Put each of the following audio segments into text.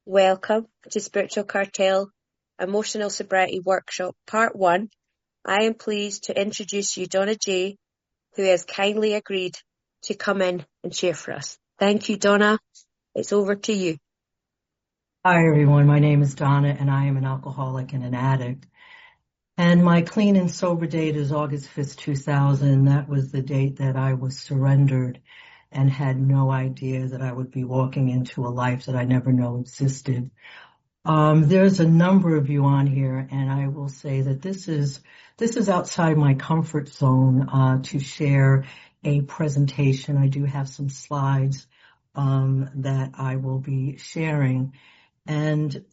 Welcome to Spiritual Cartel Emotional Sobriety Workshop Part 1. I am pleased to introduce you Donna J, who has kindly agreed to come in and share for us. Thank you, Donna. It's over to you. Hi, everyone. My name is Donna, and I am an alcoholic and an addict. And my clean and sober date is August 5th, 2000. That was the date that I was surrendered and had no idea that I would be walking into a life that I never knew existed. There's a number of you on here, and I will say that this is outside my comfort zone to share a presentation. I do have some slides that I will be sharing. And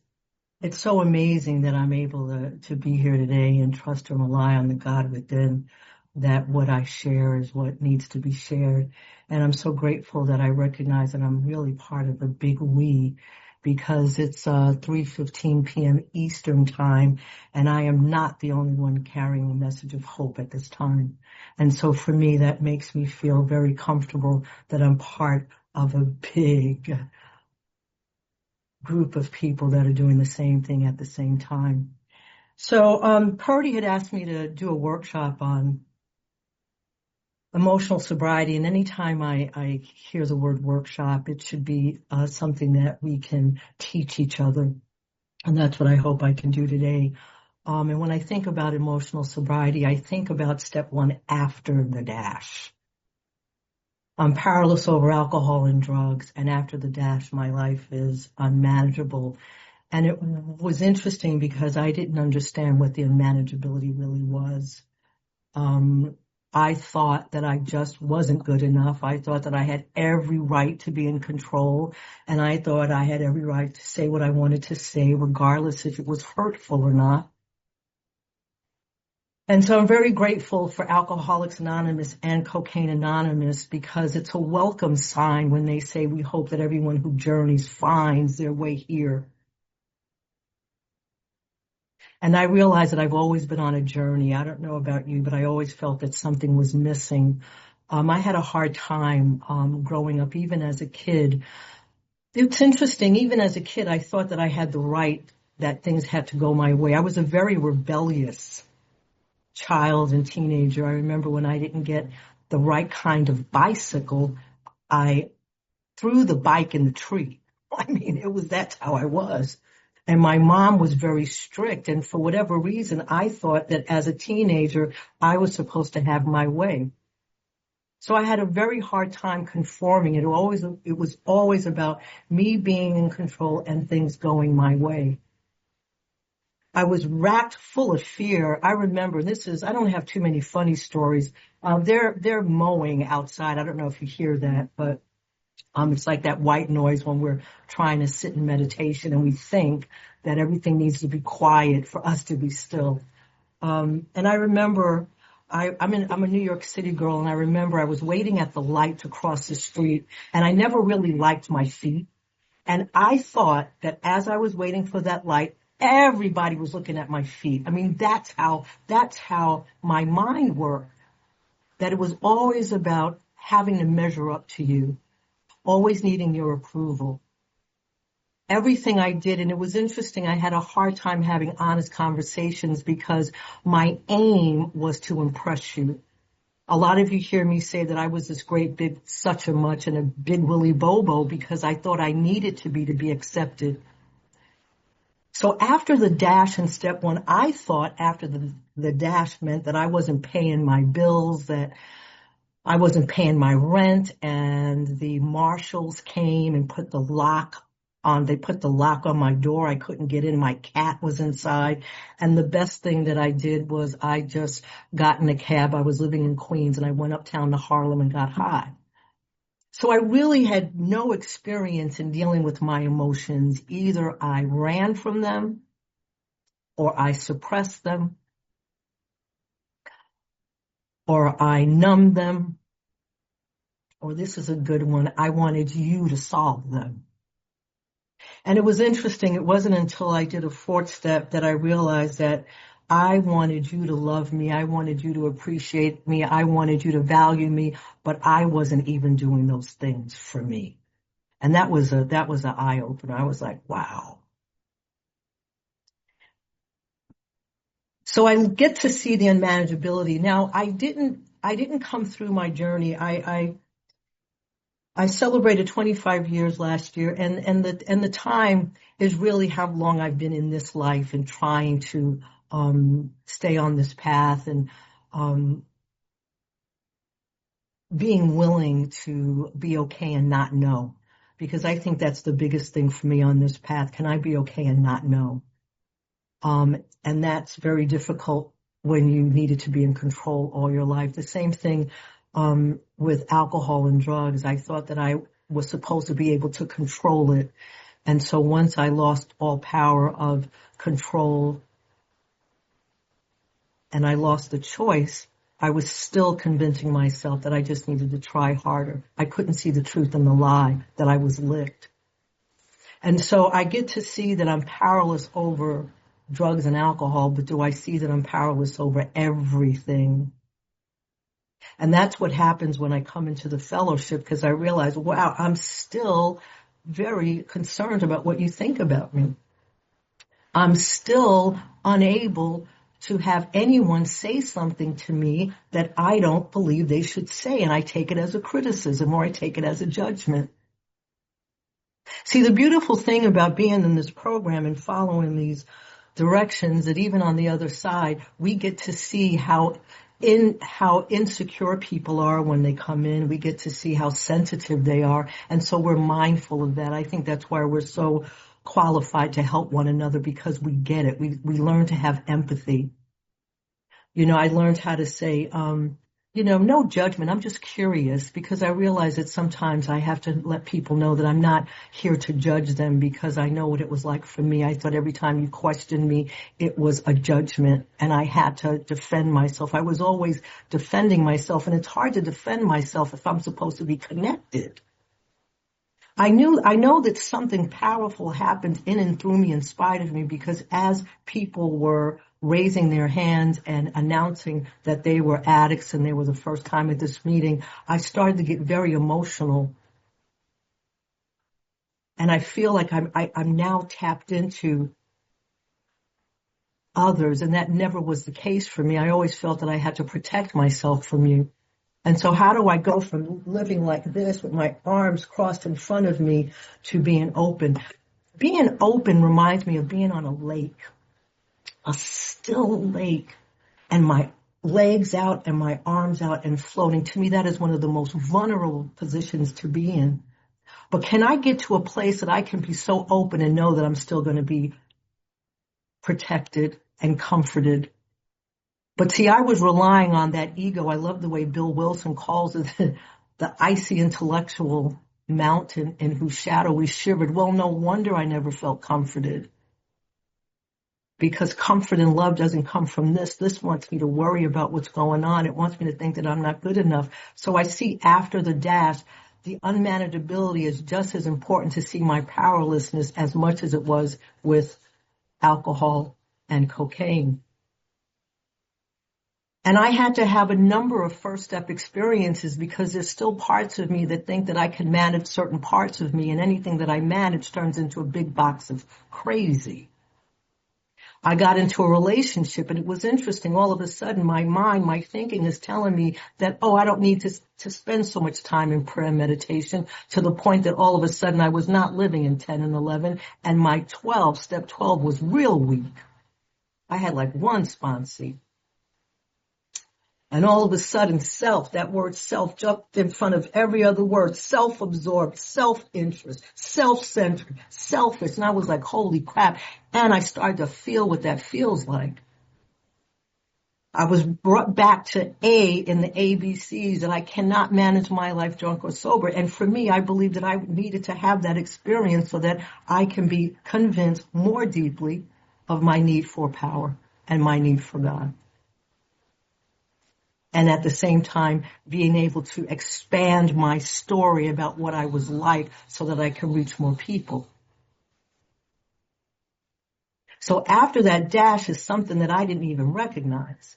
it's so amazing that I'm able to be here today and trust and rely on the God within, that what I share is what needs to be shared. And I'm so grateful that I recognize that I'm really part of the big we, because it's 3:15 p.m. Eastern time, and I am not the only one carrying a message of hope at this time. And so for me, that makes me feel very comfortable that I'm part of a big group of people that are doing the same thing at the same time. So Purdy had asked me to do a workshop on emotional sobriety, and anytime I hear the word workshop, it should be something that we can teach each other, and that's what I hope I can do today. And when I think about emotional sobriety, I think about step one after the dash. I'm powerless over alcohol and drugs, and after the dash, my life is unmanageable. And it was interesting because I didn't understand what the unmanageability really was. I thought that I just wasn't good enough. I thought that I had every right to be in control, and I thought I had every right to say what I wanted to say, regardless if it was hurtful or not. And so I'm very grateful for Alcoholics Anonymous and Cocaine Anonymous, because it's a welcome sign when they say we hope that everyone who journeys finds their way here. And I realize that I've always been on a journey. I don't know about you, but I always felt that something was missing. I had a hard time growing up, even as a kid. It's interesting, even as a kid, I thought that I had the right, that things had to go my way. I was a very rebellious child and teenager. I remember when I didn't get the right kind of bicycle, I threw the bike in the tree. I mean, that's how I was. And my mom was very strict. And for whatever reason, I thought that as a teenager, I was supposed to have my way. So I had a very hard time conforming. It was always about me being in control and things going my way. I was racked full of fear. I remember I don't have too many funny stories. They're mowing outside. I don't know if you hear that, but it's like that white noise when we're trying to sit in meditation and we think that everything needs to be quiet for us to be still. And I remember I'm a New York City girl, and I remember I was waiting at the light to cross the street, and I never really liked my feet. And I thought that as I was waiting for that light, everybody was looking at my feet. I mean, that's how my mind worked, that it was always about having to measure up to you, always needing your approval. Everything I did, and it was interesting, I had a hard time having honest conversations because my aim was to impress you. A lot of you hear me say that I was this great big such and much and a big willy bobo because I thought I needed to be accepted. So after the dash in step one, I thought after the dash meant that I wasn't paying my bills, that I wasn't paying my rent, and the marshals came and put the lock on. They put the lock on my door. I couldn't get in. My cat was inside. And the best thing that I did was I just got in a cab. I was living in Queens, and I went uptown to Harlem and got high. So I really had no experience in dealing with my emotions. Either I ran from them or I suppressed them or I numbed them. Or this is a good one, I wanted you to solve them. And it was interesting. It wasn't until I did a fourth step that I realized that I wanted you to love me. I wanted you to appreciate me. I wanted you to value me, but I wasn't even doing those things for me. And that was an eye opener. I was like, wow. So I get to see the unmanageability. Now, I didn't come through my journey. I celebrated 25 years last year, and the time is really how long I've been in this life and trying to stay on this path, and being willing to be okay and not know, because I think that's the biggest thing for me on this path. Can I be okay and not know? And that's very difficult when you needed to be in control all your life. The same thing with alcohol and drugs. I thought that I was supposed to be able to control it. And so once I lost all power of control and I lost the choice, I was still convincing myself that I just needed to try harder. I couldn't see the truth in the lie, that I was licked. And so I get to see that I'm powerless over drugs and alcohol, but do I see that I'm powerless over everything? And that's what happens when I come into the fellowship, because I realize, wow, I'm still very concerned about what you think about me. I'm still unable to have anyone say something to me that I don't believe they should say, and I take it as a criticism or I take it as a judgment. See, the beautiful thing about being in this program and following these directions, that even on the other side, we get to see how insecure people are when they come in. We get to see how sensitive they are. And so we're mindful of that. I think that's why we're so qualified to help one another, because we get it. We learn to have empathy. I learned how to say, no judgment. I'm just curious, because I realize that sometimes I have to let people know that I'm not here to judge them, because I know what it was like for me. I thought every time you questioned me, it was a judgment, and I had to defend myself. I was always defending myself, and it's hard to defend myself if I'm supposed to be connected. I know that something powerful happened in and through me, in spite of me, because as people were raising their hands and announcing that they were addicts and they were the first time at this meeting, I started to get very emotional. And I feel like I'm now tapped into others, and that never was the case for me. I always felt that I had to protect myself from you. And so how do I go from living like this with my arms crossed in front of me to being open? Being open reminds me of being on a lake, a still lake, and my legs out and my arms out and floating. To me, that is one of the most vulnerable positions to be in. But can I get to a place that I can be so open and know that I'm still going to be protected and comforted? But see, I was relying on that ego. I love the way Bill Wilson calls it the icy intellectual mountain in whose shadow we shivered. Well, no wonder I never felt comforted. Because comfort and love doesn't come from this. This wants me to worry about what's going on. It wants me to think that I'm not good enough. So I see after the dash, the unmanageability is just as important to see my powerlessness as much as it was with alcohol and cocaine. And I had to have a number of first step experiences, because there's still parts of me that think that I can manage certain parts of me, and anything that I manage turns into a big box of crazy. I got into a relationship, and it was interesting. All of a sudden, my mind, my thinking is telling me that, I don't need to spend so much time in prayer and meditation, to the point that all of a sudden I was not living in 10 and 11, and my step 12 was real weak. I had like one sponsee. And all of a sudden, that word self jumped in front of every other word. Self-absorbed, self-interest, self-centered, selfish. And I was like, holy crap. And I started to feel what that feels like. I was brought back to A in the ABCs, and I cannot manage my life drunk or sober. And for me, I believe that I needed to have that experience so that I can be convinced more deeply of my need for power and my need for God. And at the same time, being able to expand my story about what I was like so that I can reach more people. So after that dash is something that I didn't even recognize.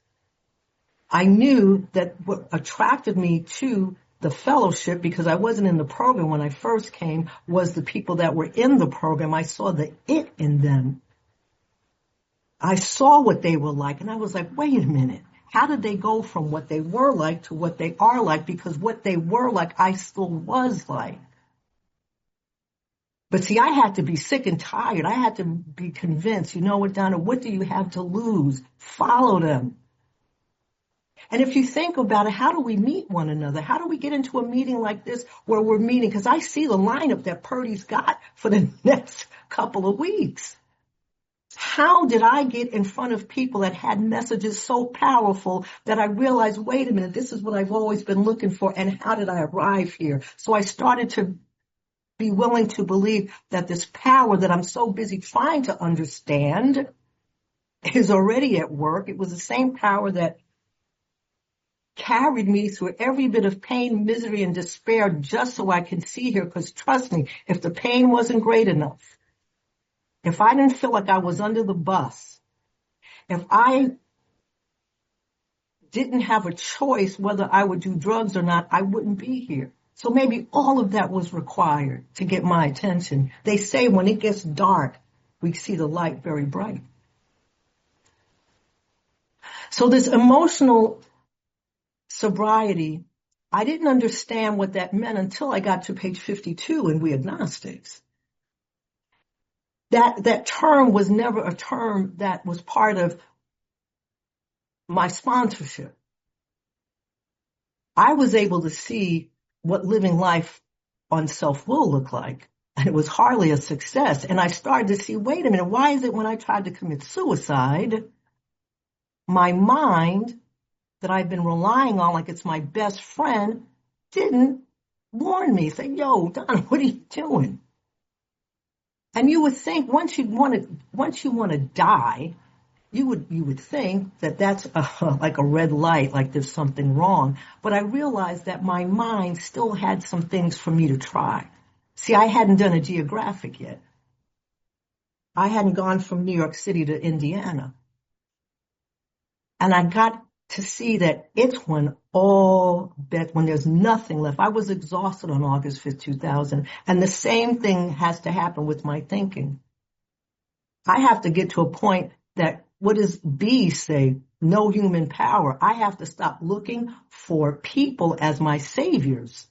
I knew that what attracted me to the fellowship, because I wasn't in the program when I first came, was the people that were in the program. I saw the it in them. I saw what they were like, and I was like, wait a minute. How did they go from what they were like to what they are like? Because what they were like, I still was like. But see, I had to be sick and tired. I had to be convinced, you know what, Donna, what do you have to lose? Follow them. And if you think about it, how do we meet one another? How do we get into a meeting like this where we're meeting? Because I see the lineup that Purdy's got for the next couple of weeks. How did I get in front of people that had messages so powerful that I realized, wait a minute, this is what I've always been looking for, and how did I arrive here? So I started to be willing to believe that this power that I'm so busy trying to understand is already at work. It was the same power that carried me through every bit of pain, misery, and despair just so I can see here. Because trust me, if the pain wasn't great enough, if I didn't feel like I was under the bus, if I didn't have a choice whether I would do drugs or not, I wouldn't be here. So maybe all of that was required to get my attention. They say when it gets dark, we see the light very bright. So this emotional sobriety, I didn't understand what that meant until I got to page 52 in We Agnostics. That term was never a term that was part of my sponsorship. I was able to see what living life on self-will looked like, and it was hardly a success. And I started to see, wait a minute, why is it when I tried to commit suicide, my mind that I've been relying on like it's my best friend didn't warn me, say, yo, Donna, what are you doing? And you would think once you want to die, you would think that that's like a red light, like there's something wrong. But I realized that my mind still had some things for me to try. See, I hadn't done a geographic yet. I hadn't gone from New York City to Indiana. And I got to see that it's when when there's nothing left. I was exhausted on August 5th, 2000. And the same thing has to happen with my thinking. I have to get to a point that, what does B say? No human power. I have to stop looking for people as my saviors.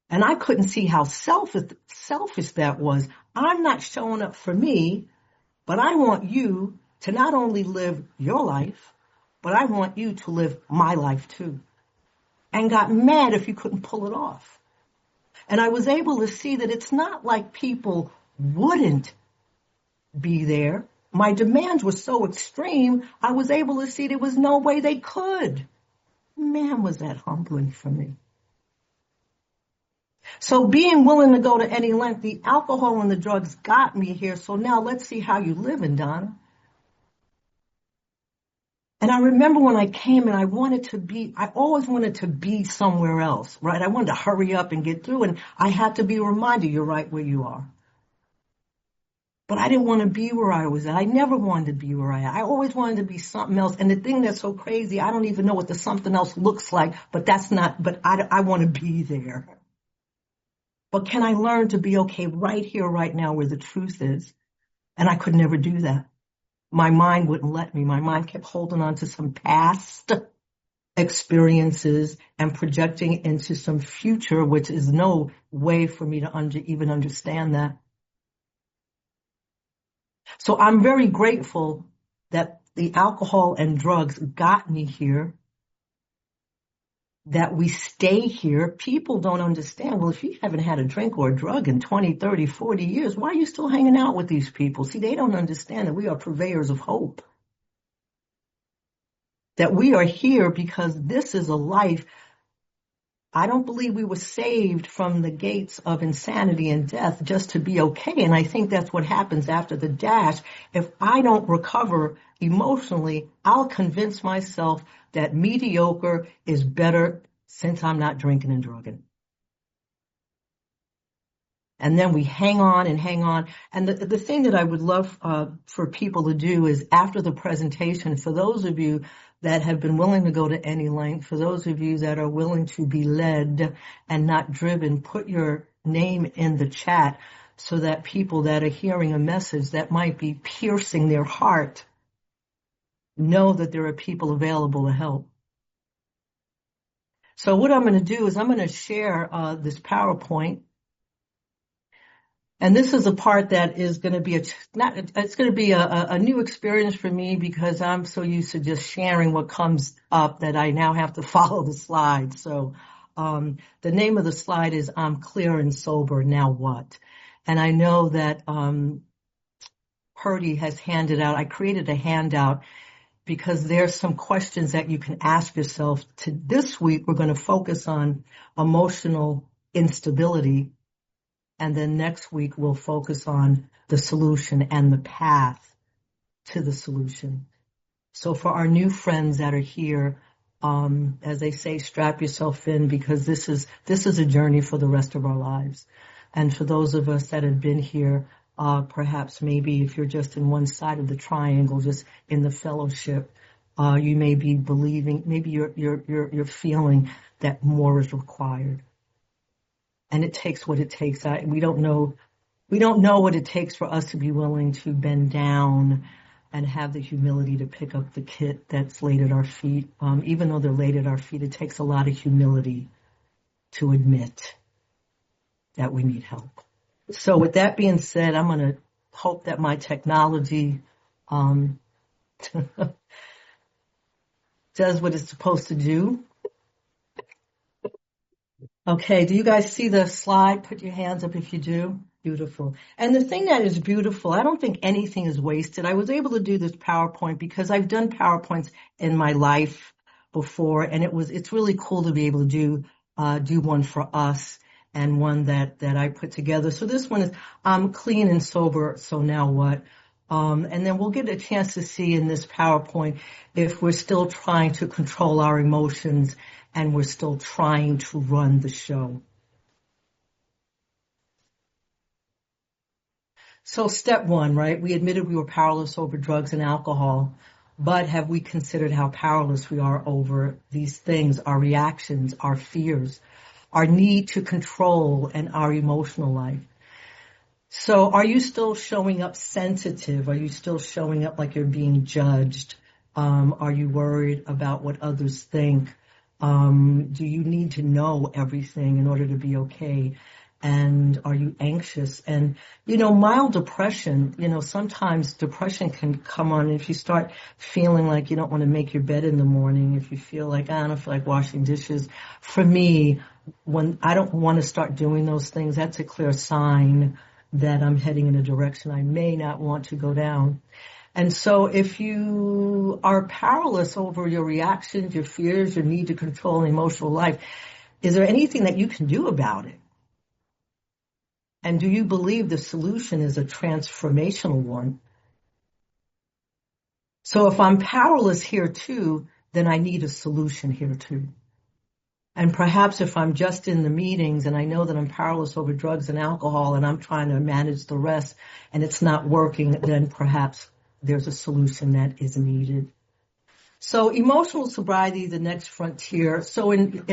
And I couldn't see how selfish that was. I'm not showing up for me, but I want you to not only live your life, but I want you to live my life too. And got mad if you couldn't pull it off. And I was able to see that it's not like people wouldn't be there. My demands were so extreme, I was able to see there was no way they could. Man, was that humbling for me. So being willing to go to any length, the alcohol and the drugs got me here. So now let's see how you living, Donna. And I remember when I came and I always wanted to be somewhere else, right? I wanted to hurry up and get through, and I had to be reminded, you're right where you are. But I didn't want to be where I was at. I never wanted to be where I am. I always wanted to be something else. And the thing that's so crazy, I don't even know what the something else looks like, but I want to be there. But can I learn to be okay right here, right now, where the truth is? And I could never do that. My mind wouldn't let me. My mind kept holding on to some past experiences and projecting into some future, which is no way for me to even understand that. So I'm very grateful that the alcohol and drugs got me here, that we stay here. People don't understand. Well, if you haven't had a drink or a drug in 20, 30, 40 years, why are you still hanging out with these people? See, they don't understand that we are purveyors of hope. That we are here because this is a life. I don't believe we were saved from the gates of insanity and death just to be okay. And I think that's what happens after the dash. If I don't recover emotionally, I'll convince myself that mediocre is better since I'm not drinking and drugging. And then we hang on and hang on. And the thing that I would love for people to do is after the presentation, for those of you that have been willing to go to any length, for those of you that are willing to be led and not driven, put your name in the chat so that people that are hearing a message that might be piercing their heart know that there are people available to help. So what I'm going to do is I'm going to share this PowerPoint. And this is a part that is going to be a new experience for me because I'm so used to just sharing what comes up that I now have to follow the slides. So the name of the slide is I'm Clear and Sober, Now What? And I know that Purdy has handed out, I created a handout because there's some questions that you can ask yourself. This week, we're going to focus on emotional instability. And then next week, we'll focus on the solution and the path to the solution. So for our new friends that are here, as they say, strap yourself in because this is a journey for the rest of our lives. And for those of us that have been here, perhaps maybe if you're just in one side of the triangle, just in the fellowship, you may be believing, maybe you're feeling that more is required. And it takes what it takes. We don't know what it takes for us to be willing to bend down and have the humility to pick up the kit that's laid at our feet. Even though they're laid at our feet, it takes a lot of humility to admit that we need help. So with that being said, I'm going to hope that my technology does what it's supposed to do. Okay, do you guys see the slide? Put your hands up if you do. Beautiful. And the thing that is beautiful, I don't think anything is wasted. I was able to do this PowerPoint because I've done PowerPoints in my life before, and it's really cool to be able to do one for us and one that I put together. So this one is I'm clean and sober, so now what? And then we'll get a chance to see in this PowerPoint if we're still trying to control our emotions and we're still trying to run the show. So step one, right? We admitted we were powerless over drugs and alcohol, but have we considered how powerless we are over these things, our reactions, our fears, our need to control, and our emotional life? So are you still showing up sensitive? Are you still showing up like you're being judged? Are you worried about what others think? Do you need to know everything in order to be okay? And are you anxious? And, mild depression, sometimes depression can come on if you start feeling like you don't want to make your bed in the morning, if you feel like, I don't feel like washing dishes. For me, when I don't want to start doing those things, that's a clear sign that I'm heading in a direction I may not want to go down. And so if you are powerless over your reactions, your fears, your need to control an emotional life, is there anything that you can do about it? And do you believe the solution is a transformational one? So if I'm powerless here too, then I need a solution here too. And perhaps if I'm just in the meetings and I know that I'm powerless over drugs and alcohol and I'm trying to manage the rest and it's not working, then perhaps there's a solution that is needed. So emotional sobriety, the next frontier. So in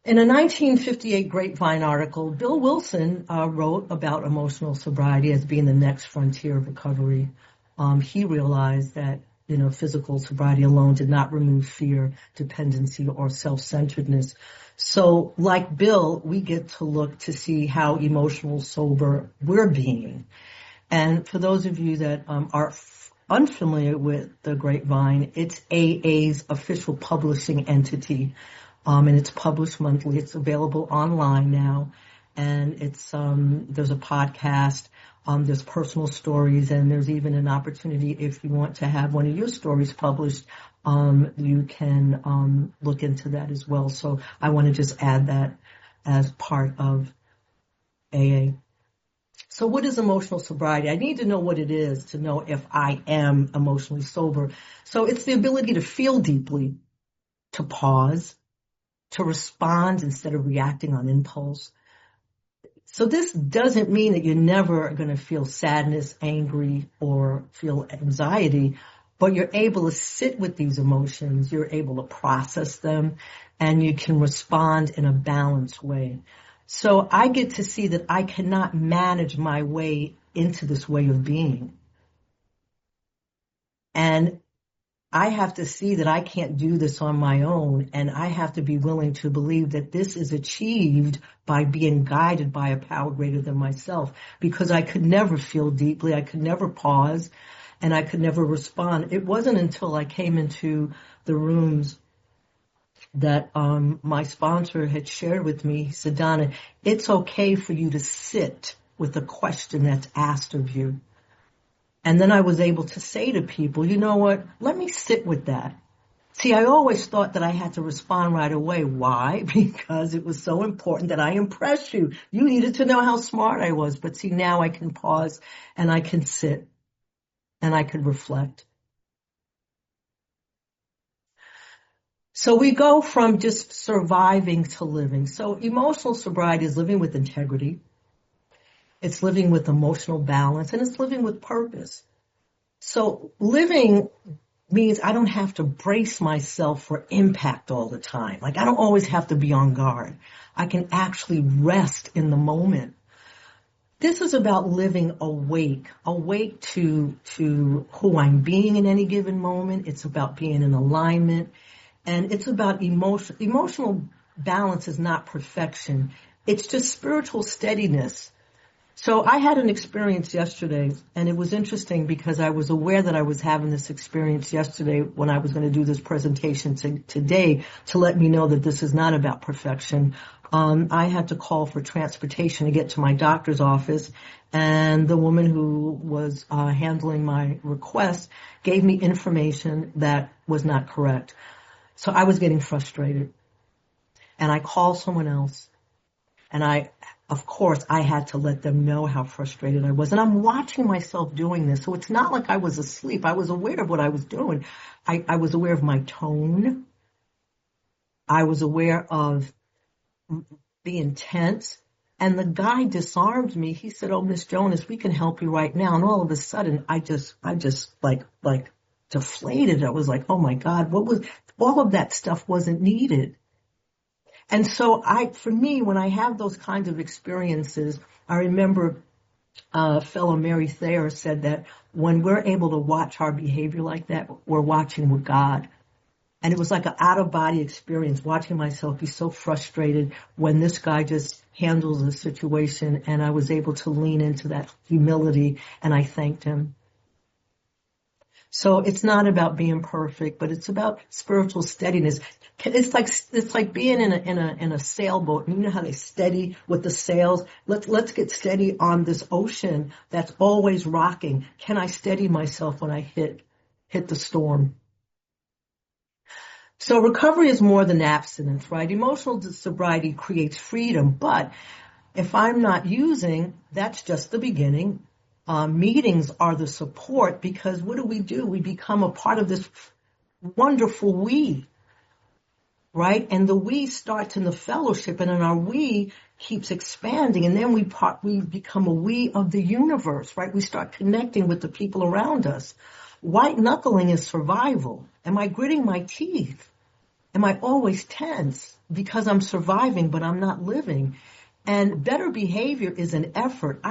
a 1958 Grapevine article, Bill Wilson wrote about emotional sobriety as being the next frontier of recovery. He realized that, physical sobriety alone did not remove fear, dependency, or self-centeredness. So like Bill, we get to look to see how emotional sober we're being. And for those of you that are unfamiliar with the Grapevine, it's AA's official publishing entity. And it's published monthly. It's available online now. And it's, there's a podcast, there's personal stories, and there's even an opportunity if you want to have one of your stories published, you can, look into that as well. So I want to just add that as part of AA. So what is emotional sobriety? I need to know what it is to know if I am emotionally sober. So it's the ability to feel deeply, to pause, to respond instead of reacting on impulse, So this doesn't mean that you're never going to feel sadness, angry, or feel anxiety, but you're able to sit with these emotions, you're able to process them, and you can respond in a balanced way. So I get to see that I cannot manage my way into this way of being. And I have to see that I can't do this on my own, and I have to be willing to believe that this is achieved by being guided by a power greater than myself, because I could never feel deeply, I could never pause, and I could never respond. It wasn't until I came into the rooms that my sponsor had shared with me. He said, Donna, it's okay for you to sit with a question that's asked of you. And then I was able to say to people, you know what, let me sit with that. See, I always thought that I had to respond right away. Why? Because it was so important that I impress you. You needed to know how smart I was. But see, now I can pause and I can sit and I can reflect. So we go from just surviving to living. So emotional sobriety is living with integrity. It's living with emotional balance, and it's living with purpose. So living means I don't have to brace myself for impact all the time. Like, I don't always have to be on guard. I can actually rest in the moment. This is about living awake to who I'm being in any given moment. It's about being in alignment, and it's about emotion. Emotional balance is not perfection. It's just spiritual steadiness. So I had an experience yesterday, and it was interesting because I was aware that I was having this experience yesterday when I was going to do this presentation today to let me know that this is not about perfection. I had to call for transportation to get to my doctor's office, and the woman who was handling my request gave me information that was not correct. So I was getting frustrated, and I called someone else. And of course, I had to let them know how frustrated I was. And I'm watching myself doing this. So it's not like I was asleep. I was aware of what I was doing. I was aware of my tone. I was aware of the intent. And the guy disarmed me. He said, "Oh, Miss Jonas, we can help you right now." And all of a sudden, I just like deflated. I was like, oh my God, all of that stuff wasn't needed. And so for me, when I have those kinds of experiences, I remember fellow Mary Thayer said that when we're able to watch our behavior like that, we're watching with God. And it was like an out-of-body experience, watching myself be so frustrated when this guy just handles the situation, and I was able to lean into that humility, and I thanked him. So it's not about being perfect, but it's about spiritual steadiness. It's like being in a sailboat. You know how they steady with the sails? Let's get steady on this ocean that's always rocking. Can I steady myself when I hit the storm? So recovery is more than abstinence, right? Emotional sobriety creates freedom, but if I'm not using, that's just the beginning. Meetings are the support, because what do? We become a part of this wonderful we, right? And the we starts in the fellowship, and then our we keeps expanding, and then we become a we of the universe, right? We start connecting with the people around us. White knuckling is survival. Am I gritting my teeth? Am I always tense because I'm surviving, but I'm not living? And better behavior is an effort.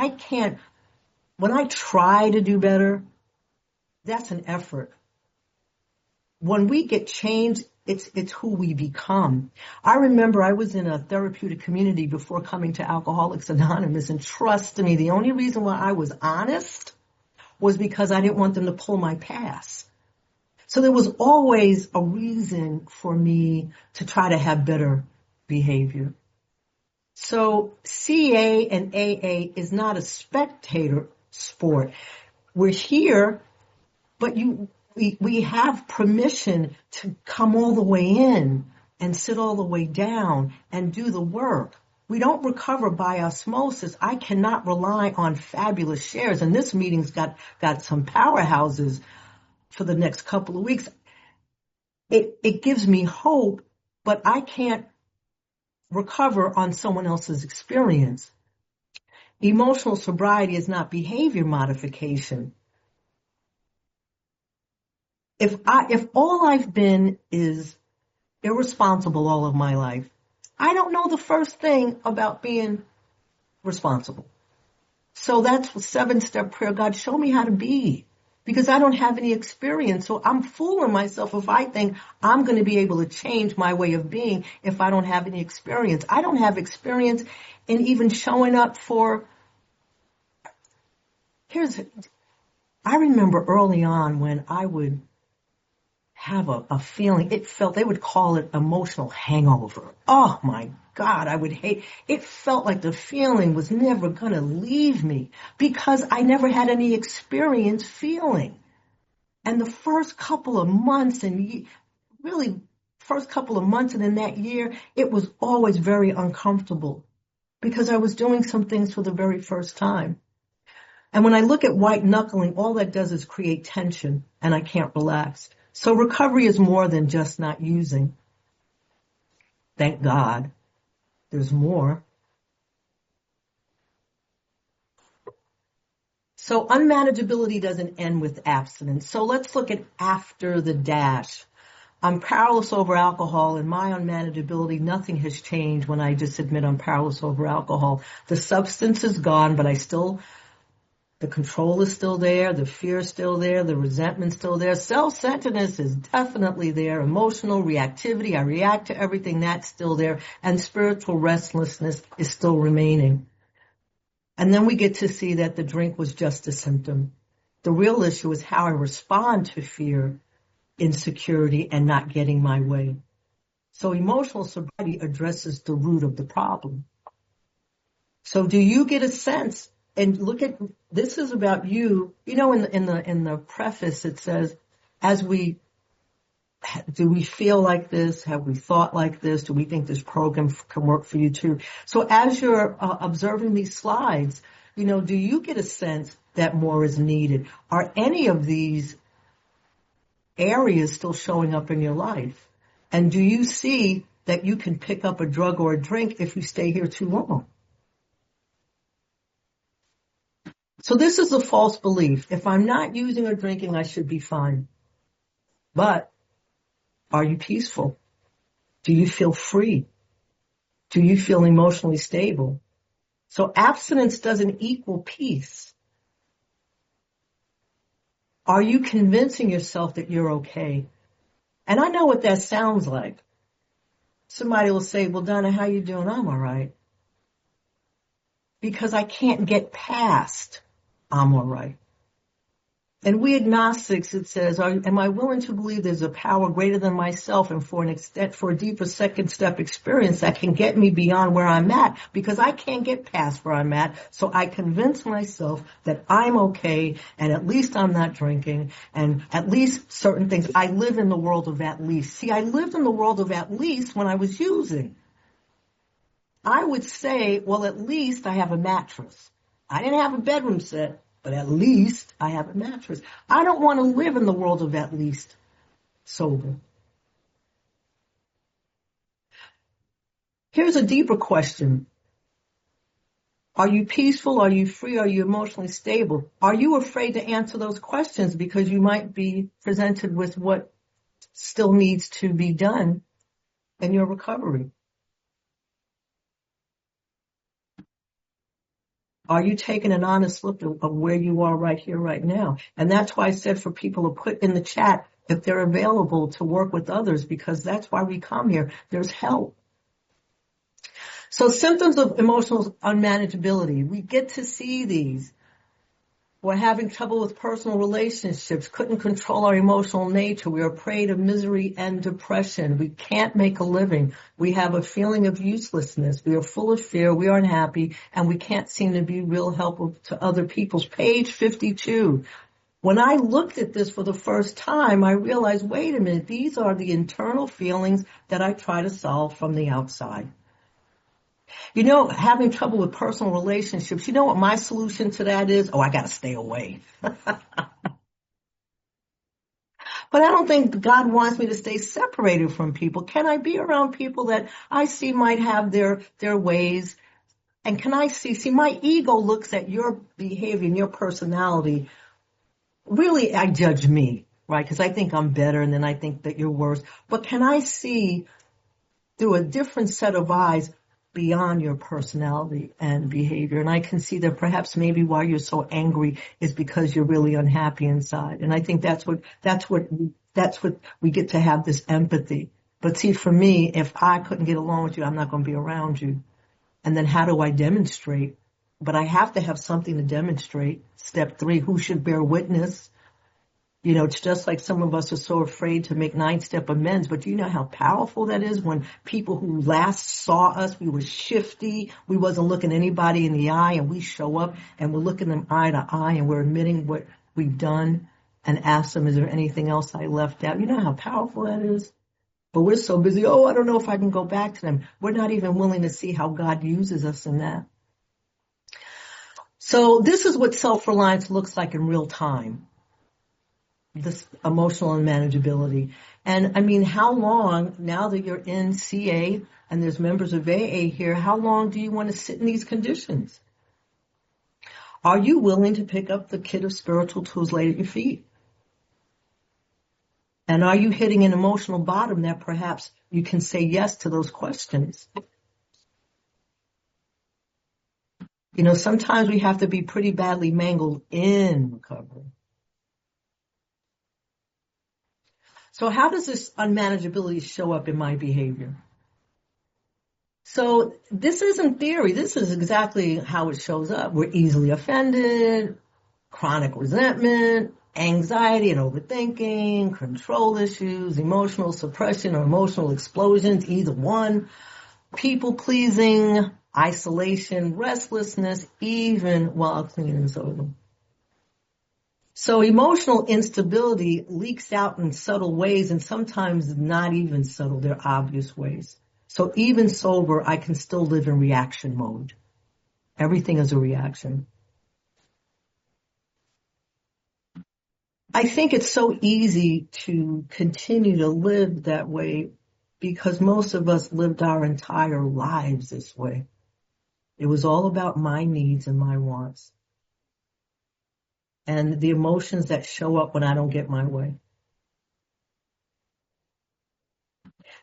When I try to do better, that's an effort. When we get changed, it's who we become. I remember I was in a therapeutic community before coming to Alcoholics Anonymous, and trust me, the only reason why I was honest was because I didn't want them to pull my past. So there was always a reason for me to try to have better behavior. So CA and AA is not a spectator sport. We're here, but we have permission to come all the way in and sit all the way down and do the work. We don't recover by osmosis. I cannot rely on fabulous shares. And this meeting's got some powerhouses for the next couple of weeks. It gives me hope, but I can't recover on someone else's experience. Emotional sobriety is not behavior modification. If all I've been is irresponsible all of my life, I don't know the first thing about being responsible. So that's 7-step prayer. God, show me how to be, because I don't have any experience. So I'm fooling myself if I think I'm going to be able to change my way of being if I don't have any experience. I don't have experience in even showing up for, I remember early on when I would have a feeling, they would call it emotional hangover. Oh my God, I would hate, it felt like the feeling was never going to leave me because I never had any experience feeling. And the first couple of months and in that year, it was always very uncomfortable because I was doing some things for the very first time. And when I look at white knuckling, all that does is create tension and I can't relax. So recovery is more than just not using. Thank God. There's more. So unmanageability doesn't end with abstinence. So let's look at after the dash. I'm powerless over alcohol, and my unmanageability, nothing has changed when I just admit I'm powerless over alcohol. The substance is gone, but the control is still there, the fear is still there, the resentment's still there. Self-centeredness is definitely there. Emotional reactivity, I react to everything, that's still there. And spiritual restlessness is still remaining. And then we get to see that the drink was just a symptom. The real issue is how I respond to fear, insecurity, and not getting my way. So emotional sobriety addresses the root of the problem. So do you get a sense? And look at, this is about you. You know, in the preface it says, do we feel like this? Have we thought like this? Do we think this program can work for you too? So as you're observing these slides, do you get a sense that more is needed? Are any of these areas still showing up in your life? And do you see that you can pick up a drug or a drink if you stay here too long? So this is a false belief. If I'm not using or drinking, I should be fine. But are you peaceful? Do you feel free? Do you feel emotionally stable? So abstinence doesn't equal peace. Are you convincing yourself that you're okay? And I know what that sounds like. Somebody will say, well, Donna, how you doing? I'm all right. Because I can't get past I'm all right. And we agnostics, it says, am I willing to believe there's a power greater than myself and for a deeper second step experience that can get me beyond where I'm at? Because I can't get past where I'm at. So I convince myself that I'm okay and at least I'm not drinking and at least certain things. I live in the world of at least. See, I lived in the world of at least when I was using. I would say, well, at least I have a mattress. I didn't have a bedroom set, but at least I have a mattress. I don't want to live in the world of at least sober. Here's a deeper question. Are you peaceful? Are you free? Are you emotionally stable? Are you afraid to answer those questions because you might be presented with what still needs to be done in your recovery? Are you taking an honest look of where you are right here, right now? And that's why I said for people to put in the chat if they're available to work with others, because that's why we come here. There's help. So symptoms of emotional unmanageability, we get to see these. We're having trouble with personal relationships, couldn't control our emotional nature. We are prey to misery and depression. We can't make a living. We have a feeling of uselessness. We are full of fear. We aren't happy. And we can't seem to be real helpful to other people. Page 52. When I looked at this for the first time, I realized, wait a minute, these are the internal feelings that I try to solve from the outside. Having trouble with personal relationships, you know what my solution to that is? Oh, I got to stay away. But I don't think God wants me to stay separated from people. Can I be around people that I see might have their ways And can I see, my ego looks at your behavior and your personality. Really, I judge me, right? Because I think I'm better and then I think that you're worse. But can I see through a different set of eyes beyond your personality and behavior? And I can see that perhaps maybe why you're so angry is because you're really unhappy inside. And I think that's what we get to have, this empathy. But see, for me, if I couldn't get along with you, I'm not going to be around you. And then how do I demonstrate? But I have to have something to demonstrate. Step 3, who should bear witness? You know, it's just like some of us are so afraid to make 9-step amends, but do you know how powerful that is when people who last saw us, we were shifty, we wasn't looking anybody in the eye, and we show up and we're looking them eye to eye and we're admitting what we've done and ask them, is there anything else I left out? You know how powerful that is? But we're so busy, I don't know if I can go back to them. We're not even willing to see how God uses us in that. So this is what self-reliance looks like in real time. This emotional unmanageability. And I mean, how long, now that you're in CA and there's members of AA here, how long do you want to sit in these conditions? Are you willing to pick up the kit of spiritual tools laid at your feet? And are you hitting an emotional bottom that perhaps you can say yes to those questions? You know, sometimes we have to be pretty badly mangled in recovery. So how does this unmanageability show up in my behavior? So this isn't theory. This is exactly how it shows up. We're easily offended, chronic resentment, anxiety and overthinking, control issues, emotional suppression or emotional explosions, either one, people pleasing, isolation, restlessness, even while clean and sober. So emotional instability leaks out in subtle ways, and sometimes not even subtle, they're obvious ways. So even sober, I can still live in reaction mode. Everything is a reaction. I think it's so easy to continue to live that way because most of us lived our entire lives this way. It was all about my needs and my wants and the emotions that show up when I don't get my way.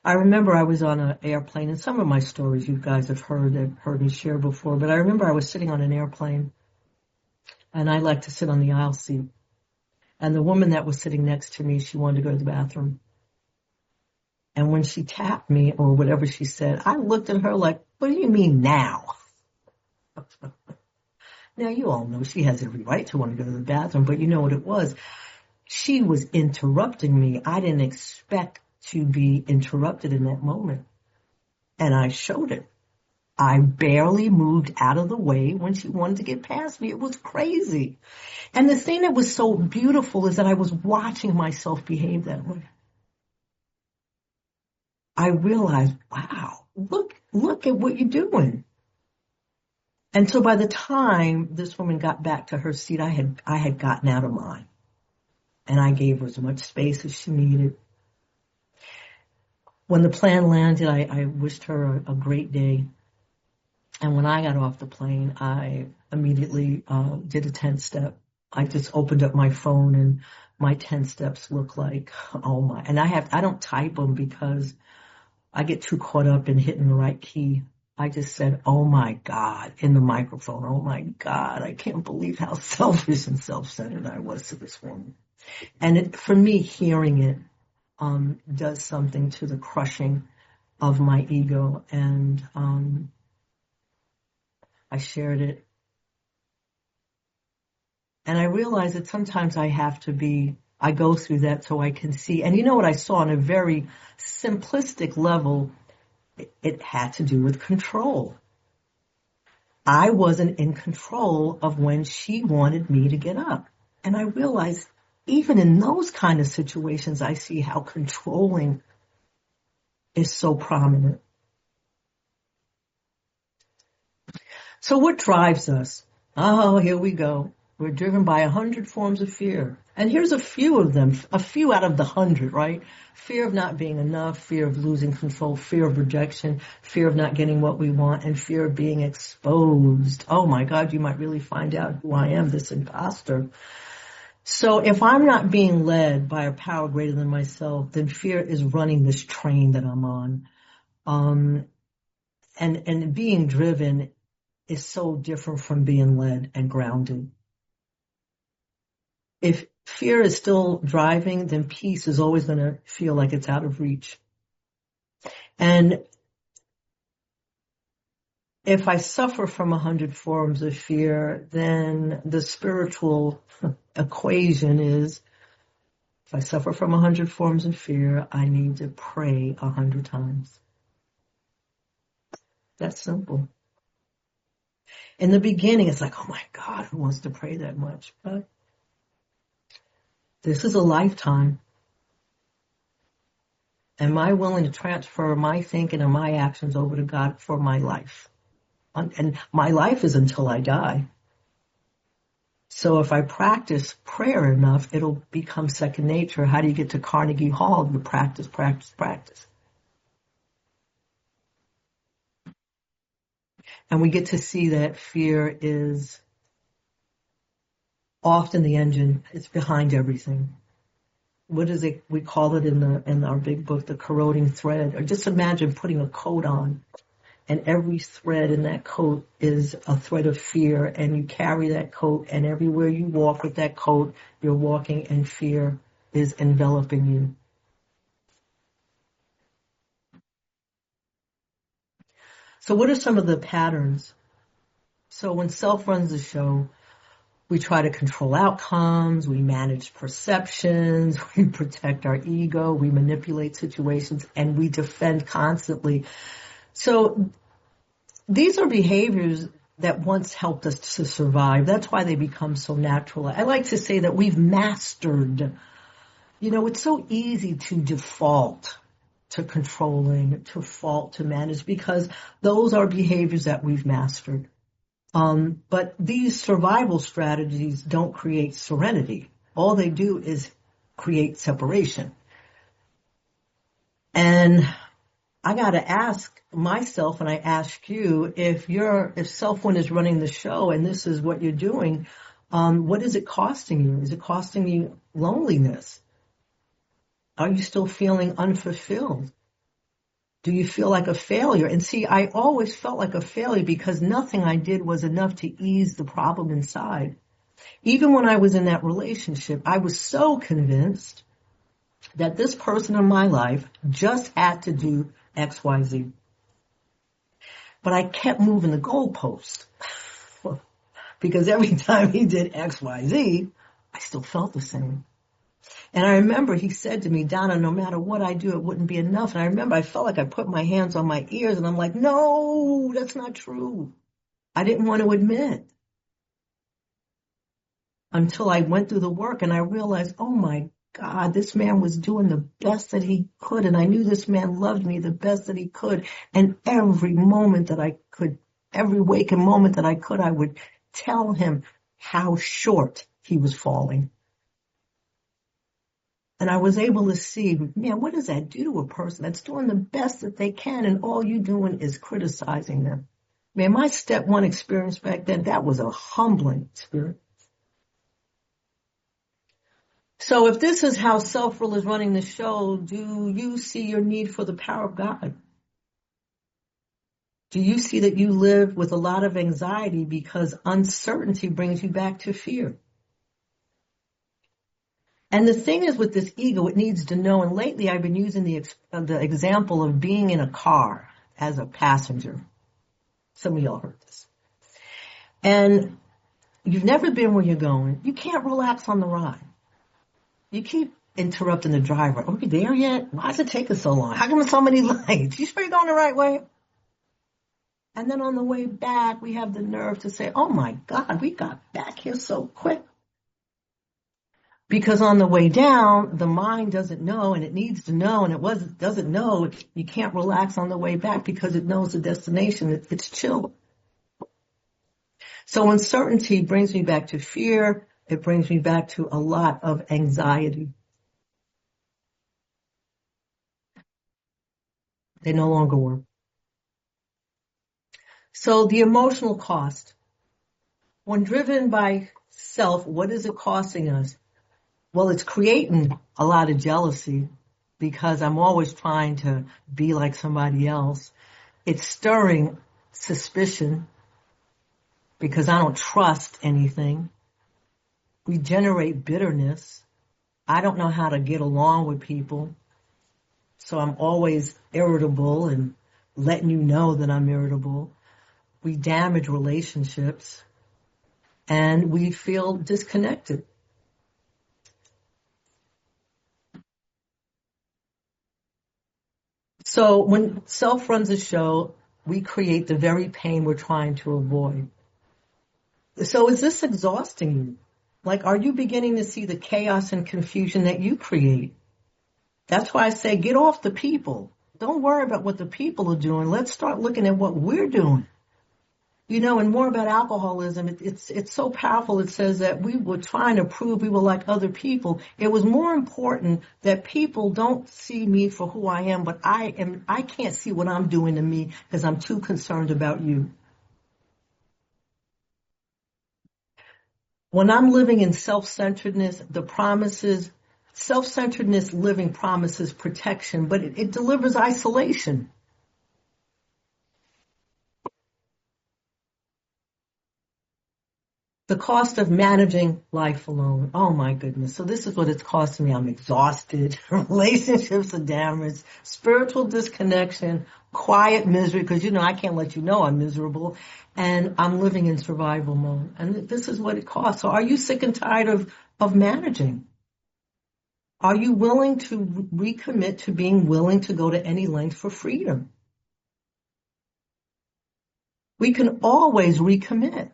I remember I was on an airplane, and some of my stories you guys have heard me share before, but I remember I was sitting on an airplane, and I like to sit on the aisle seat. And the woman that was sitting next to me, she wanted to go to the bathroom. And when she tapped me or whatever she said, I looked at her like, what do you mean now? Now, you all know she has every right to want to go to the bathroom, but you know what it was? She was interrupting me. I didn't expect to be interrupted in that moment. And I showed it. I barely moved out of the way when she wanted to get past me. It was crazy. And the thing that was so beautiful is that I was watching myself behave that way. I realized, wow, look at what you're doing. And so by the time this woman got back to her seat, I had gotten out of mine. And I gave her as much space as she needed. When the plane landed, I wished her a great day. And when I got off the plane, I immediately did a 10-step. I just opened up my phone and my 10 steps look like, oh my. And I don't type them because I get too caught up in hitting the right key. I just said, oh my God, in the microphone. Oh my God, I can't believe how selfish and self-centered I was to this woman. And for me, hearing it does something to the crushing of my ego. And I shared it. And I realized that sometimes I go through that so I can see. And you know what I saw on a very simplistic level? It had to do with control. I wasn't in control of when she wanted me to get up. And I realized even in those kind of situations, I see how controlling is so prominent. So what drives us? Oh, here we go. We're driven by 100 forms of fear. And here's a few of them, a few out of the 100, right? Fear of not being enough, fear of losing control, fear of rejection, fear of not getting what we want, and fear of being exposed. Oh my God, you might really find out who I am, this imposter. So if I'm not being led by a power greater than myself, then fear is running this train that I'm on. And being driven is so different from being led and grounded. If fear is still driving, then peace is always going to feel like it's out of reach. And if I suffer from 100 forms of fear, then the spiritual equation is, if I suffer from 100 forms of fear, I need to pray 100 times. That's simple. In the beginning, it's like, oh my God, who wants to pray that much? But this is a lifetime. Am I willing to transfer my thinking and my actions over to God for my life? And my life is until I die. So if I practice prayer enough, it'll become second nature. How do you get to Carnegie Hall? You practice, practice, practice. And we get to see that fear is often the engine. It's behind everything. What is it? We call it in our big book, the corroding thread. Or just imagine putting a coat on, and every thread in that coat is a thread of fear, and you carry that coat, and everywhere you walk with that coat, you're walking, and fear is enveloping you. So what are some of the patterns? So when self runs the show, we try to control outcomes, we manage perceptions, we protect our ego, we manipulate situations, and we defend constantly. So these are behaviors that once helped us to survive. That's why they become so natural. I like to say that we've mastered. It's so easy to default to controlling, to fault, to manage, because those are behaviors that we've mastered. But these survival strategies don't create serenity. All they do is create separation. And I got to ask myself, and I ask you, if self-one is running the show and this is what you're doing, what is it costing you? Is it costing you loneliness? Are you still feeling unfulfilled? Do you feel like a failure? And see, I always felt like a failure because nothing I did was enough to ease the problem inside. Even when I was in that relationship, I was so convinced that this person in my life just had to do X, Y, Z. But I kept moving the goalpost because every time he did X, Y, Z, I still felt the same. And I remember he said to me, Donna, no matter what I do, it wouldn't be enough. And I remember I felt like I put my hands on my ears and I'm like, no, that's not true. I didn't want to admit until I went through the work and I realized, oh my God, this man was doing the best that he could. And I knew this man loved me the best that he could. And every moment that I could, every waking moment that I could, I would tell him how short he was falling. And I was able to see, man, what does that do to a person that's doing the best that they can and all you doing is criticizing them? Man, my step one experience back then, that was a humbling experience. So if this is how self-rule is running the show, do you see your need for the power of God? Do you see that you live with a lot of anxiety because uncertainty brings you back to fear? And the thing is with this ego, it needs to know, and lately I've been using the example of being in a car as a passenger. Some of y'all heard this. And you've never been where you're going. You can't relax on the ride. You keep interrupting the driver. Are we there yet? Why is it taking so long? How come so many lights? You sure you're going the right way? And then on the way back, we have the nerve to say, oh my God, we got back here so quick. Because on the way down, the mind doesn't know, and it needs to know, and it doesn't know. You can't relax on the way back because it knows the destination. It's chill. So uncertainty brings me back to fear. It brings me back to a lot of anxiety. They no longer work. So the emotional cost. When driven by self, what is it costing us? Well, it's creating a lot of jealousy because I'm always trying to be like somebody else. It's stirring suspicion because I don't trust anything. We generate bitterness. I don't know how to get along with people. So I'm always irritable and letting you know that I'm irritable. We damage relationships and we feel disconnected. So when self runs a show, we create the very pain we're trying to avoid. So is this exhausting you? Like, are you beginning to see the chaos and confusion that you create? That's why I say get off the people. Don't worry about what the people are doing. Let's start looking at what we're doing. And more about alcoholism, it's so powerful. It says that we were trying to prove we were like other people. It was more important that people don't see me for who I am, but I can't see what I'm doing to me because I'm too concerned about you. When I'm living in self-centeredness, self-centeredness living promises protection, but it delivers isolation. The cost of managing life alone. Oh my goodness. So this is what it's costing me. I'm exhausted. Relationships are damaged. Spiritual disconnection. Quiet misery. Because, I can't let you know I'm miserable. And I'm living in survival mode. And this is what it costs. So are you sick and tired of managing? Are you willing to recommit to being willing to go to any length for freedom? We can always recommit.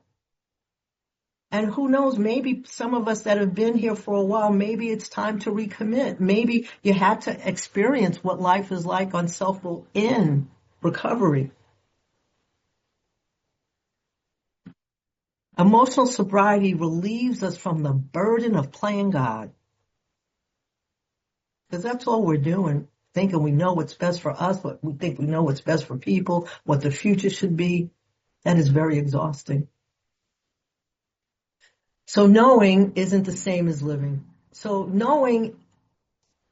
And who knows, maybe some of us that have been here for a while, maybe it's time to recommit. Maybe you had to experience what life is like on self-will in recovery. Emotional sobriety relieves us from the burden of playing God. Because that's all we're doing, thinking we know what's best for us, what we think we know what's best for people, what the future should be. That is very exhausting. So knowing isn't the same as living. So knowledge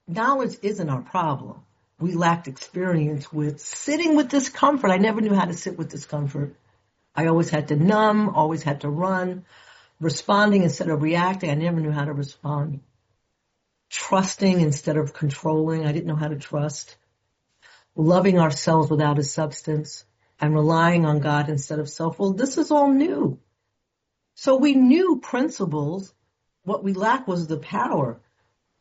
isn't our problem. We lacked experience with sitting with discomfort. I never knew how to sit with discomfort. I always had to numb, always had to run, responding instead of reacting. I never knew how to respond. Trusting instead of controlling. I didn't know how to trust. Loving ourselves without a substance and relying on God instead of self. Well, this is all new. So we knew principles. What we lacked was the power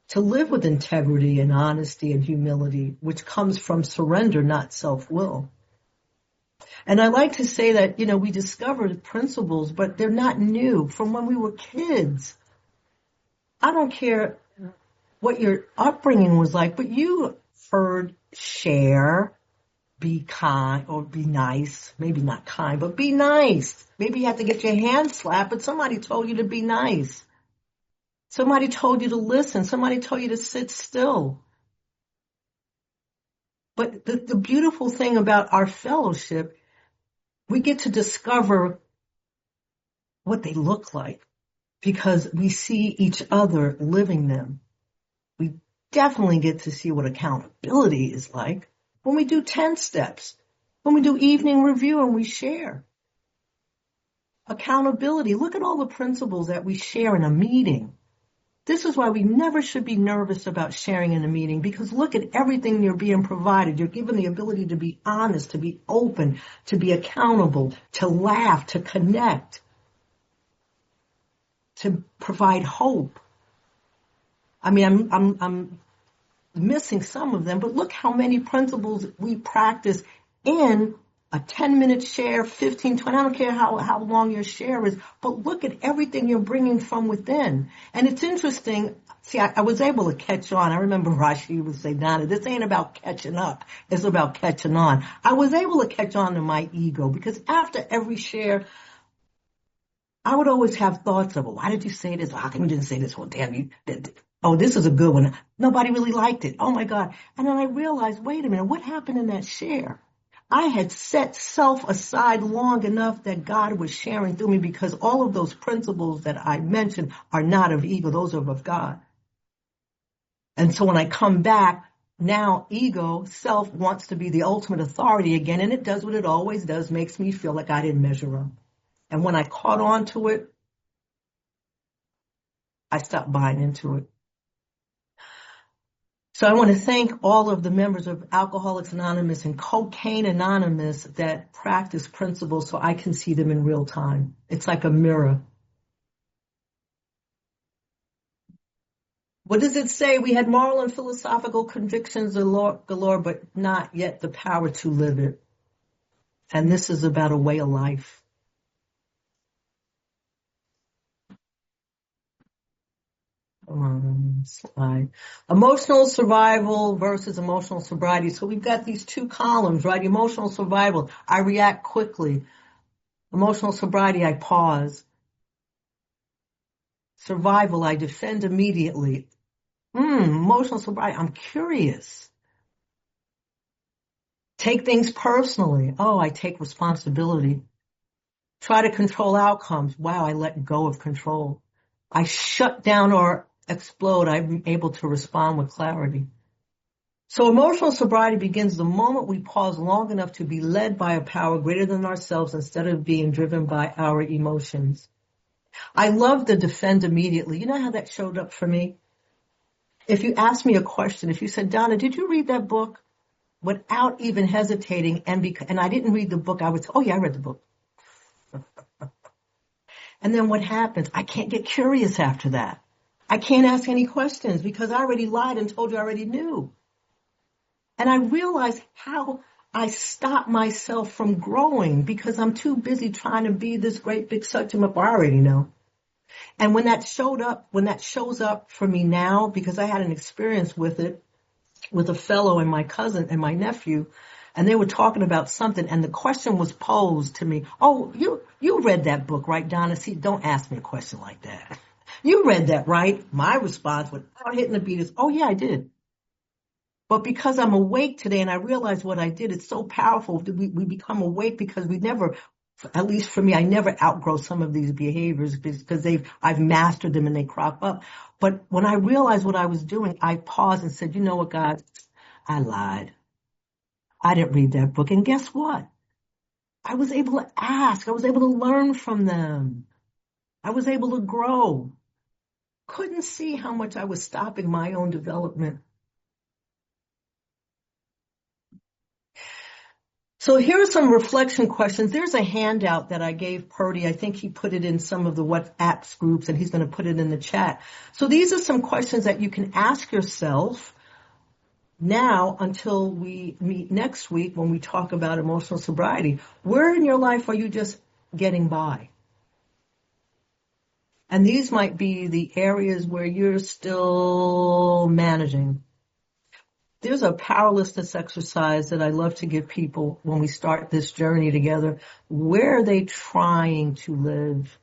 to live with integrity and honesty and humility, which comes from surrender, not self-will. And I like to say that, we discovered principles, but they're not new from when we were kids. I don't care what your upbringing was like, but you heard share, be kind, or be nice. Maybe not kind, but be nice. Maybe you had to get your hand slapped, but somebody told you to be nice. Somebody told you to listen. Somebody told you to sit still. But the beautiful thing about our fellowship, we get to discover what they look like because we see each other living them. We definitely get to see what accountability is like when we do 10 steps, when we do evening review and we share. Accountability. Look at all the principles that we share in a meeting. This is why we never should be nervous about sharing in a meeting, because look at everything you're being provided. You're given the ability to be honest, to be open, to be accountable, to laugh, to connect, to provide hope. I mean, I'm missing some of them, but look how many principles we practice in a 10-minute share, 15, 20, I don't care how long your share is, but look at everything you're bringing from within. And it's interesting. See, I was able to catch on. I remember Rashi would say, Donna, this ain't about catching up. It's about catching on. I was able to catch on to my ego because after every share, I would always have thoughts of, well, why did you say this? How come you didn't say this? Well, damn, you did. Oh, this is a good one. Nobody really liked it. Oh my God. And then I realized, wait a minute, what happened in that share? I had set self aside long enough that God was sharing through me, because all of those principles that I mentioned are not of ego. Those are of God. And so when I come back, now ego, self, wants to be the ultimate authority again, and it does what it always does, makes me feel like I didn't measure up. And when I caught on to it, I stopped buying into it. So I want to thank all of the members of Alcoholics Anonymous and Cocaine Anonymous that practice principles so I can see them in real time. It's like a mirror. What does it say? We had moral and philosophical convictions galore, but not yet the power to live it. And this is about a way of life. Slide. Emotional survival versus emotional sobriety. So we've got these two columns, right? Emotional survival, I react quickly. Emotional sobriety, I pause. Survival, I defend immediately. Emotional sobriety, I'm curious. Take things personally. Oh, I take responsibility. Try to control outcomes. Wow, I let go of control. I shut down or explode. I'm able to respond with clarity. So emotional sobriety begins the moment we pause long enough to be led by a power greater than ourselves instead of being driven by our emotions. I love the defend immediately. You know how that showed up for me? If you asked me a question, if you said, Donna, did you read that book? Without even hesitating, and I didn't read the book, I would say, oh yeah, I read the book. And then what happens? I can't get curious after that. I can't ask any questions because I already lied and told you I already knew. And I realized how I stop myself from growing because I'm too busy trying to be this great big Satyam up. I already know. And when that shows up for me now, because I had an experience with it, with a fellow and my cousin and my nephew, and they were talking about something, and the question was posed to me. Oh, you read that book, right, Donna? See, don't ask me a question like that. You read that, right? My response without hitting the beat is, oh yeah, I did. But because I'm awake today and I realize what I did, it's so powerful. We become awake because we never, at least for me, I never outgrow some of these behaviors because I've mastered them and they crop up. But when I realized what I was doing, I paused and said, you know what, God, I lied. I didn't read that book. And guess what? I was able to ask. I was able to learn from them. I was able to grow. Couldn't see how much I was stopping my own development. So here are some reflection questions. There's a handout that I gave Purdy. I think he put it in some of the WhatsApp groups and he's going to put it in the chat. So these are some questions that you can ask yourself now until we meet next week when we talk about emotional sobriety. Where in your life are you just getting by? And these might be the areas where you're still managing. There's a powerlessness exercise that I love to give people when we start this journey together. Where are they trying to live?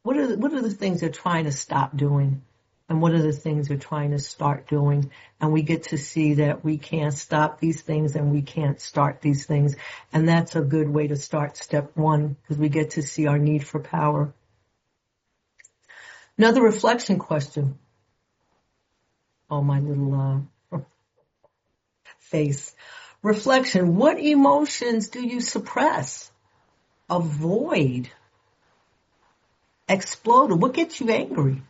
What are the things they're trying to stop doing? And what are the things they're trying to start doing? And we get to see that we can't stop these things and we can't start these things. And that's a good way to start step one, because we get to see our need for power. Another reflection question. Oh, my little face. Reflection. What emotions do you suppress, avoid, explode? What gets you angry?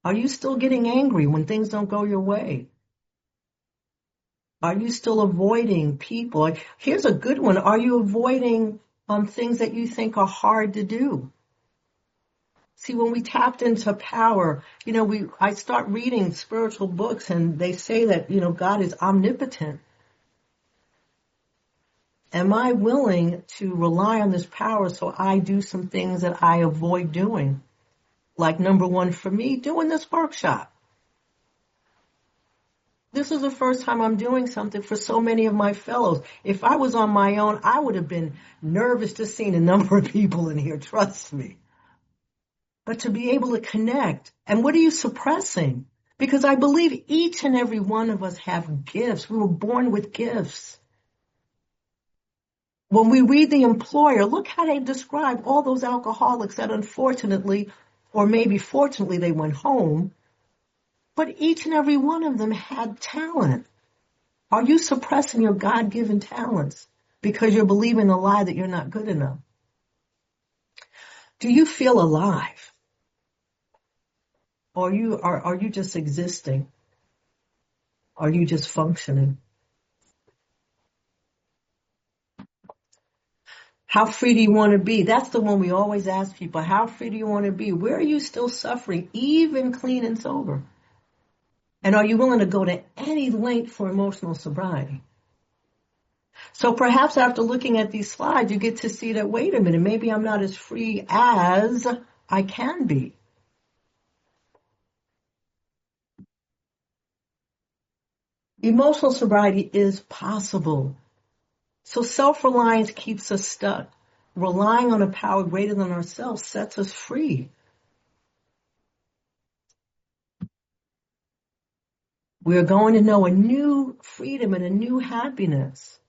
Are you still getting angry when things don't go your way? Are you still avoiding people? Here's a good one. Are you avoiding things that you think are hard to do? See, when we tapped into power, I start reading spiritual books and they say that, God is omnipotent. Am I willing to rely on this power so I do some things that I avoid doing? Like number one for me, doing this workshop. This is the first time I'm doing something for so many of my fellows. If I was on my own, I would have been nervous to see a number of people in here, trust me. But to be able to connect, and what are you suppressing? Because I believe each and every one of us have gifts. We were born with gifts. When we read The Employer, look how they describe all those alcoholics that unfortunately, or maybe fortunately, they went home. But each and every one of them had talent. Are you suppressing your God-given talents because you're believing the lie that you're not good enough? Do you feel alive? Or are you just existing? Are you just functioning? How free do you want to be? That's the one we always ask people. How free do you want to be? Where are you still suffering, even clean and sober? And are you willing to go to any length for emotional sobriety? So perhaps after looking at these slides, you get to see that, wait a minute, maybe I'm not as free as I can be. Emotional sobriety is possible. So self-reliance keeps us stuck. Relying on a power greater than ourselves sets us free. We are going to know a new freedom and a new happiness.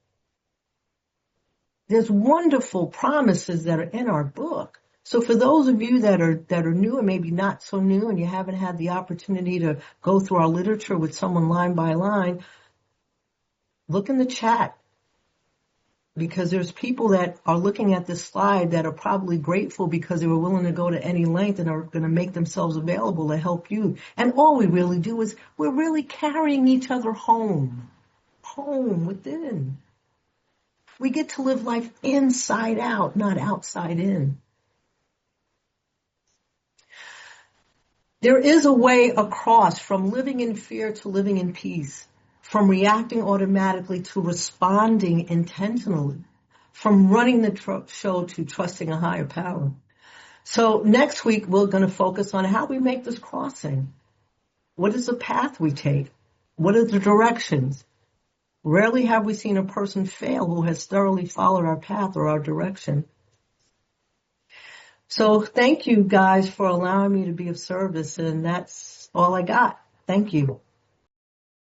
There's wonderful promises that are in our book. So for those of you that are new and maybe not so new and you haven't had the opportunity to go through our literature with someone line by line, look in the chat, because there's people that are looking at this slide that are probably grateful because they were willing to go to any length and are going to make themselves available to help you. And all we really do is we're really carrying each other home within. We get to live life inside out, not outside in. There is a way across from living in fear to living in peace, from reacting automatically to responding intentionally, from running the show to trusting a higher power. So next week, we're going to focus on how we make this crossing. What is the path we take? What are the directions? Rarely have we seen a person fail who has thoroughly followed our path or our direction. So thank you guys for allowing me to be of service, and that's all I got. Thank you.